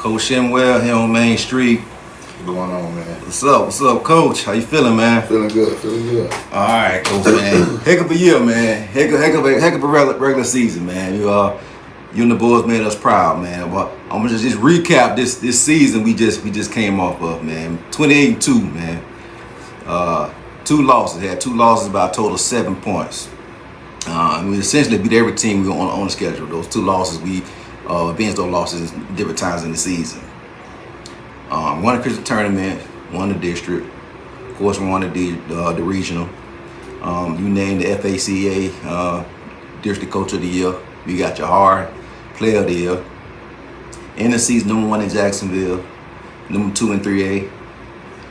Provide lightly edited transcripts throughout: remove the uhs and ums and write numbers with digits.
Coach Shemwell here on Main Street. What's going on, man? What's up? What's up, Coach? How you feeling, man? Feeling good, feeling good. All right, Coach, man. Heck of a year, man. Heck of a regular season, man. You and the boys made us proud, man. But I'm gonna just recap this season we just came off of, man. 28-2, man. Two losses. Had two losses by a total of 7 points. We essentially beat every team we were on the schedule. Those two losses, we advanced those losses different times in the season. Won the Christian tournament, won the district. Of course, we won the regional. You named the FACA District Coach of the Year. We got your hard Player of the Year. In the season, number 1 in Jacksonville, number 2 in 3A,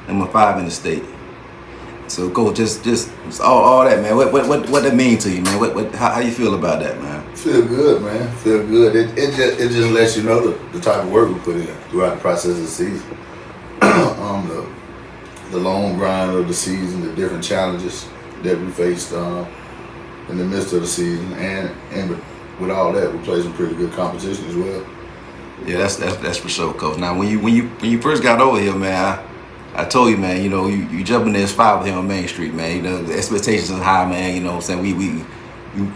number 5 in the state. So, Coach, just all that, man. What that mean to you, man? How you feel about that, man? Feel good, man. Feel good. It just lets you know the type of work we put in throughout the process of the season. The long grind of the season, the different challenges that we faced in the midst of the season, and with all that, we played some pretty good competition as well. Yeah, that's for sure, Coach. Now, when you first got over here, man, I told you, man, you jumping this 5 here on Main Street, man. The expectations are high, man. You know what I'm saying?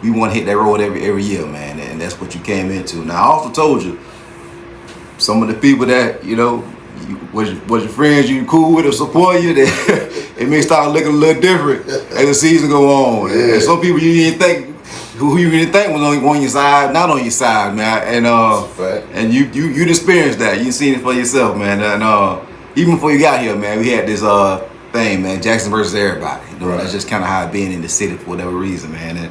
We want to hit that road every year, man, and that's what you came into. Now, I also told you, some of the people that, was your friends you cool with or support you, that it may start looking a little different as the season go on. Yeah. And some people you didn't think, who you didn't think was on your side, not on your side, man. And you experienced that. You seen it for yourself, man. And even before you got here, man, we had this thing, man, Jackson versus everybody. Right. That's just kind of how it been in the city for whatever reason, man.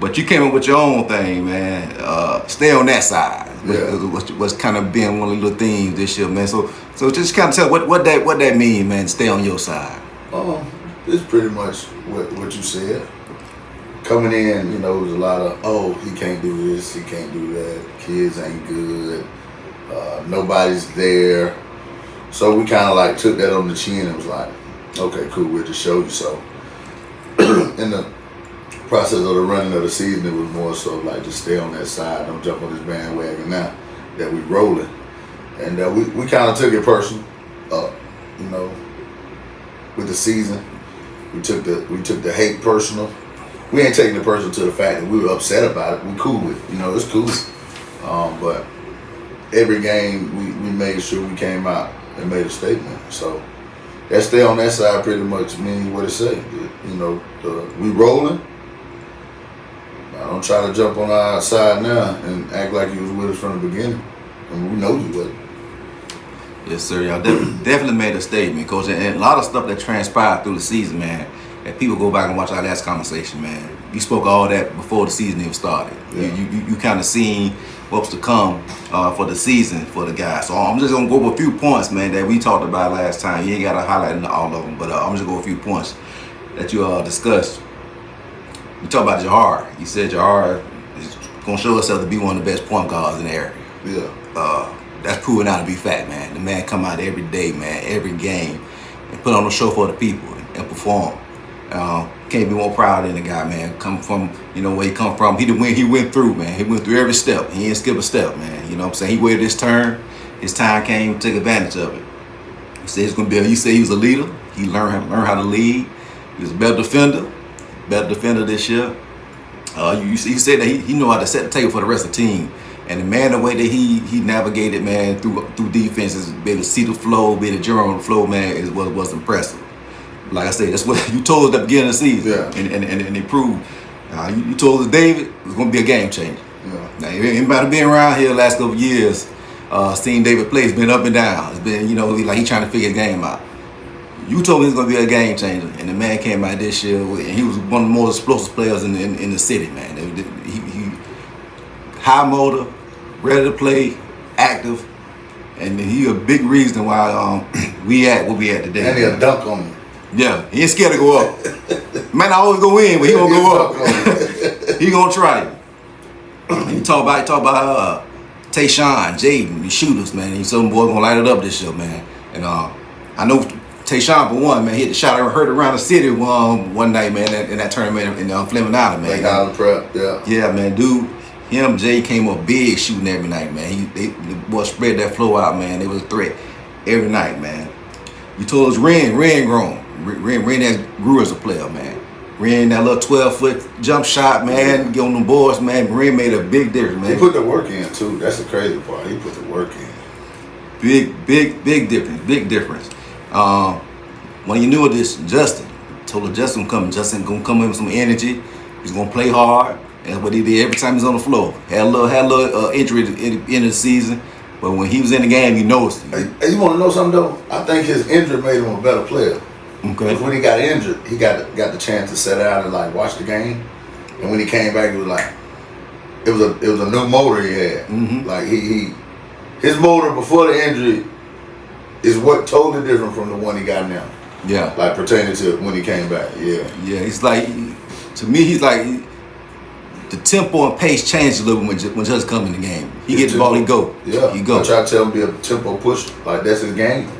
But you came up with your own thing, man. Stay on that side. Yeah. What's kind of been one of the little themes this year, man. So just kind of tell what that mean, man. Stay on your side. It's pretty much what you said. Coming in, there was a lot of, he can't do this, he can't do that. Kids ain't good. Nobody's there. So we kind of like took that on the chin and was like, okay, cool, we'll just show you so. In the process of the running of the season, it was more so like just stay on that side, don't jump on this bandwagon now that we rolling. And we kind of took it personal, with the season. We took the hate personal. We ain't taking it personal to the fact that we were upset about it. We cool with it, it's cool. But every game we made sure we came out and made a statement. So that stay on that side pretty much means what it say. We rolling. I don't try to jump on our side now and act like you was with us from the beginning. And we know you wasn't. Yes, sir. Y'all definitely made a statement, Coach. And a lot of stuff that transpired through the season, man. If people go back and watch our last conversation, man, you spoke all that before the season even started. Yeah. You kind of seen what's to come for the season for the guys. So I'm just gonna go over a few points, man, that we talked about last time. You ain't gotta highlight all of them, but I'm just gonna go a few points that you discussed. You talked about Jahar. You said Jahar is gonna show himself to be one of the best point guards in the area. Yeah. That's proven out to be fact, man. The man come out every day, man, every game, and put on a show for the people and perform. Can't be more proud than the guy, man. Come from, where he come from. He went through, man. He went through every step. He didn't skip a step, man. You know what I'm saying? He waited his turn. His time came, took advantage of it. He said he said he was a leader. He learned how to lead. He was a better defender this year. He said that he knew how to set the table for the rest of the team. And the man, the way that he navigated, man, through defenses, be able to see the flow, be the general on the flow, man, was impressive. Like I said, that's what you told us at the beginning of the season. Yeah. And they proved. You told us David was going to be a game changer. Yeah. Now, anybody been around here the last couple of years, seen David play, it's been up and down. It's been, like he trying to figure his game out. You told me he was going to be a game changer, and the man came out this year, and he was one of the most explosive players in the city, man. He high motor, ready to play, active, and he a big reason why we at where we at today. And he'll dunk on you. Yeah, he ain't scared to go up. Might not always go in, but he gonna go up. He gonna try it. You talk about Tayshawn, Jaden, the shooters, man. And some boys gonna light it up this year, man. And I know Tayshawn, for one, man, hit the shot I heard around the city one night, man, in that tournament in Fleming Island, man. Island prep, yeah. Yeah, man, dude. Him, Jay came up big shooting every night, man. The boy spread that flow out, man. It was a threat every night, man. You told us Ren grown. Ren has grew as a player, man. Ren, that little 12-foot jump shot, man. Get on them boards, man. Ren made a big difference, man. He put the work in, too. That's the crazy part. He put the work in. Big difference. Big difference. When you knew this, Justin. Told Justin coming. Justin gonna come in with some energy. He's gonna play hard. That's what he did every time he's on the floor. Had a little injury at the end of the season, but when he was in the game, you noticed. Hey, you want to know something though? I think his injury made him a better player. Okay. Because when he got injured, he got the chance to sit out and like watch the game, and when he came back, it was like it was a new motor he had. Mm-hmm. Like his motor before the injury is what totally different from the one he got now. Yeah. Like pertaining to when he came back. Yeah. Yeah. He's like, to me, he's like. The tempo and pace changed a little bit when Just come in the game. He get the ball, he go. Yeah, he go. I try to tell him to be a tempo pusher. Like, that's his game.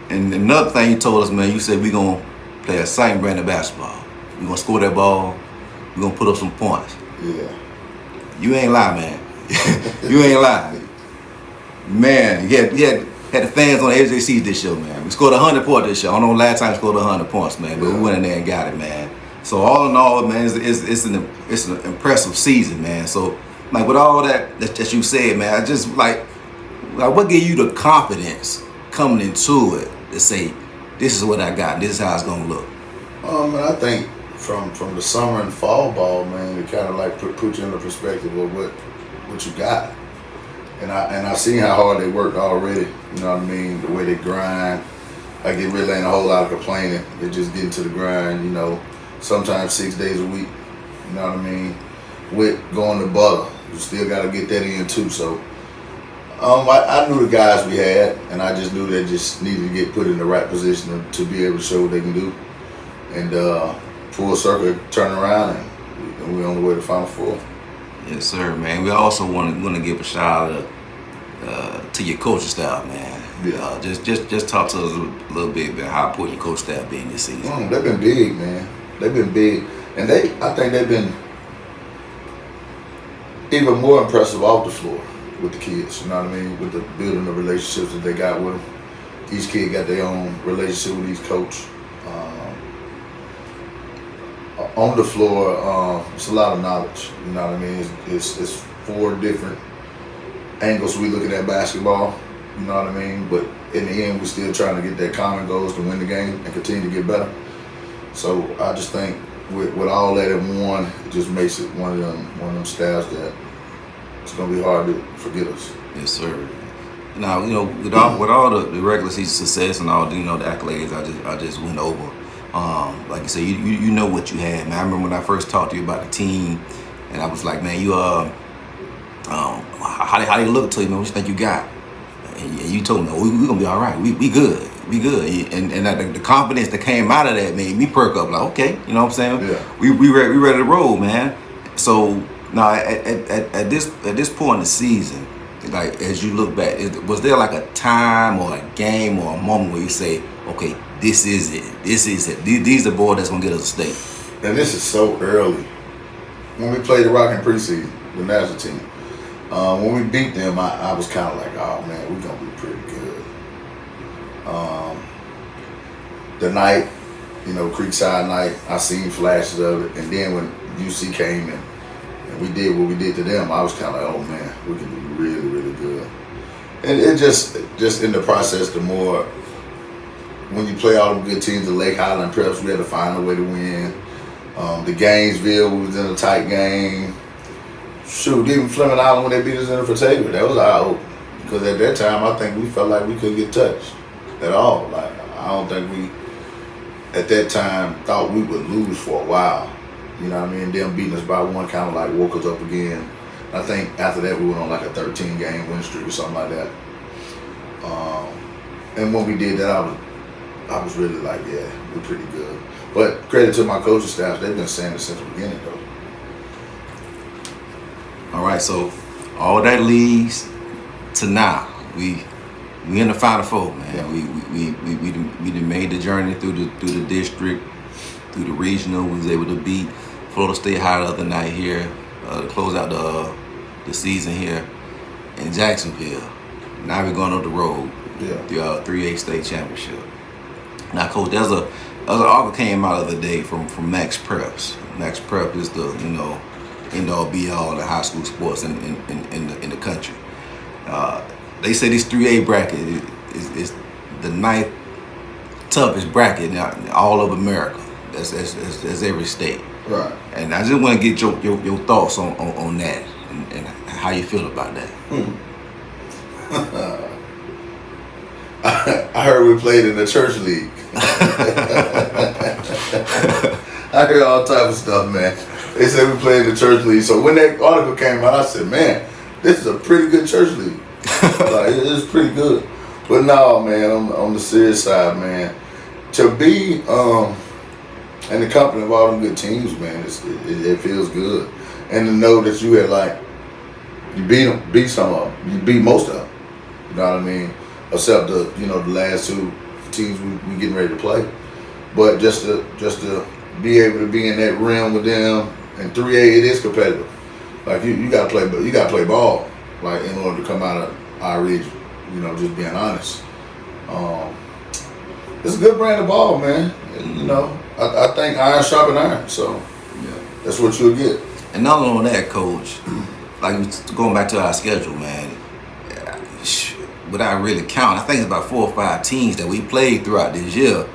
And another thing you told us, man, you said we going to play a certain brand of basketball. We're going to score that ball. We're going to put up some points. Yeah. You ain't lie, man. You ain't lie. Man, he had the fans on the edge of their seats this year, man. We scored 100 points this year. I don't know last time we scored 100 points, man, but we went in there and got it, man. So all in all, man, it's an impressive season, man. So like with all that you said, man, I just like what gave you the confidence coming into it to say, this is what I got, this is how it's gonna look? And I think from the summer and fall ball, man, it kind of like put you in the perspective of what you got. And I seen how hard they worked already. You know what I mean? The way they grind. Like it really ain't a whole lot of complaining. They just get into the grind, you know. Sometimes 6 days a week, you know what I mean? With going to butter, you still got to get that in too. So I knew the guys we had, and I just knew they just needed to get put in the right position to be able to show what they can do. And full circle, turn around, and we're on the way to Final Four. Yes, sir, man. We also want to give a shout out to your coaching staff, man. Yeah. Just talk to us a little bit about how important your coach staff been this season. They've been big, man. They've been big, and I think they've been even more impressive off the floor with the kids. You know what I mean? With the building the relationships that they got with them. Each kid got their own relationship with each coach. On the floor, it's a lot of knowledge. You know what I mean? It's 4 different angles we looking at basketball. You know what I mean? But in the end, we're still trying to get that common goals to win the game and continue to get better. So I just think with all that in one, it just makes it one of them staffs that it's gonna be hard to forget us. Yes, sir. Now, you know, with all the regular season success and all the, you know, the accolades I just went over. Like you said, you know what you had, man. I remember when I first talked to you about the team, and I was like, man, you how they look to you, man? What you think you got? And you told me, oh, we gonna be all right. We good. We good. And the confidence that came out of that made me perk up. Like, okay, you know what I'm saying? Yeah. We ready to roll, man. So now at this point in the season, like as you look back, was there like a time or a game or a moment where you say, okay, this is it. This is it. These are the boys that's gonna get us a state. And this is so early. When we played the Rock in preseason, the national team, when we beat them, I was kind of like, oh man, we're gonna be pretty good. The night, you know, Creekside night, I seen flashes of it, and then when UC came and we did what we did to them, I was kind of like, oh man, we can be really, really good. And it just in the process, the more when you play all the good teams, the Lake Highland Preps, we had to find a way to win. The Gainesville, we was in a tight game. Shoot, even Fleming Island when they beat us in the Fatega, that was eye opening. Because at that time, I think we felt like we couldn't get touched at all. Like I don't think we, at that time, thought we would lose for a while. You know what I mean? Them beating us by one kind of like woke us up again. I think after that we went on like a 13-game win streak or something like that. And when we did that, I was really like, yeah, we're pretty good. But credit to my coaching staff, they've been saying it since the beginning though. All right, so all that leads to now. We in the Final Four, man. Yeah. We done made the journey through the district, through the regional. We was able to beat Florida State High the other night here. to close out the season here in Jacksonville. Now we're going up the road. Yeah. The 3A state championship. Now, Coach, there's an article came out the other day from Max Preps. Max Prep is the end all be all in high school sports in the country. They say this 3A bracket is the ninth toughest bracket in all of America. That's every state. Right. And I just want to get your thoughts on that and how you feel about that. I heard we played in the church league. I heard all type of stuff, man. They said we played in the church league. So when that article came out, I said, man, this is a pretty good church league. Like, it's pretty good. But no, man, on the serious side, man, to be in the company of all them good teams, man, it feels good. And to know that you had, like, you beat some of them, you beat most of them. You know what I mean? Except the last two teams we getting ready to play. But just to be able to be in that realm with them, and 3A, it is competitive. Like you gotta play ball, like, in order to come out of our region. Just being honest. It's a good brand of ball, man. And, I think iron sharpen iron. So yeah, that's what you'll get. And not only that, Coach, like going back to our schedule, man. Without really counting, I think it's about 4 or 5 teams that we played throughout this year.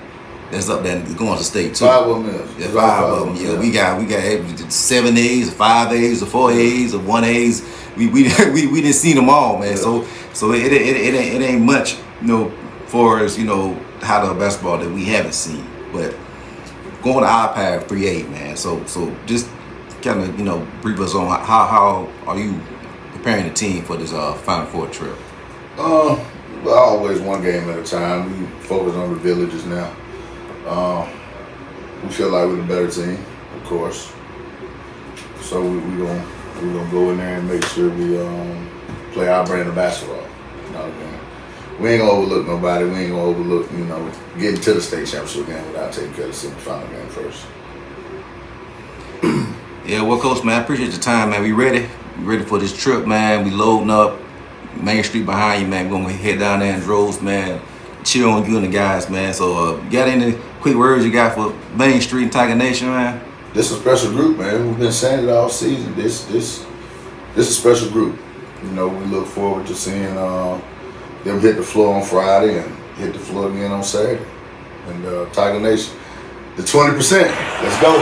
That's up there going to state too. 5 of them. Yeah, 5 of them. Yeah, we got 7 A's, or 5 A's, or 4 A's, or 1 A's. We didn't see them all, man. Yeah. So it ain't much, for us, how the basketball that we haven't seen. But going to iPad 3A, man. So just kind of brief us on how are you preparing the team for this Final Four trip? Always one game at a time. We focus on the villages now. We feel like we're the better team, of course. So we're gonna go in there and make sure we play our brand of basketball. You know what I mean? We ain't gonna overlook nobody. We ain't gonna overlook getting to the state championship game without taking care of the semifinal game first. Yeah, well, Coach, man, I appreciate your time, man. We ready? We ready for this trip, man. We loading up. Main Street behind you, man. We're gonna head down there in droves, man. Chill on you and the guys, man. So, got any quick words you got for Main Street and Tiger Nation, man? This is a special group, man. We've been saying it all season. This is a special group. We look forward to seeing them hit the floor on Friday and hit the floor again on Saturday. And Tiger Nation, the 20%. Let's go.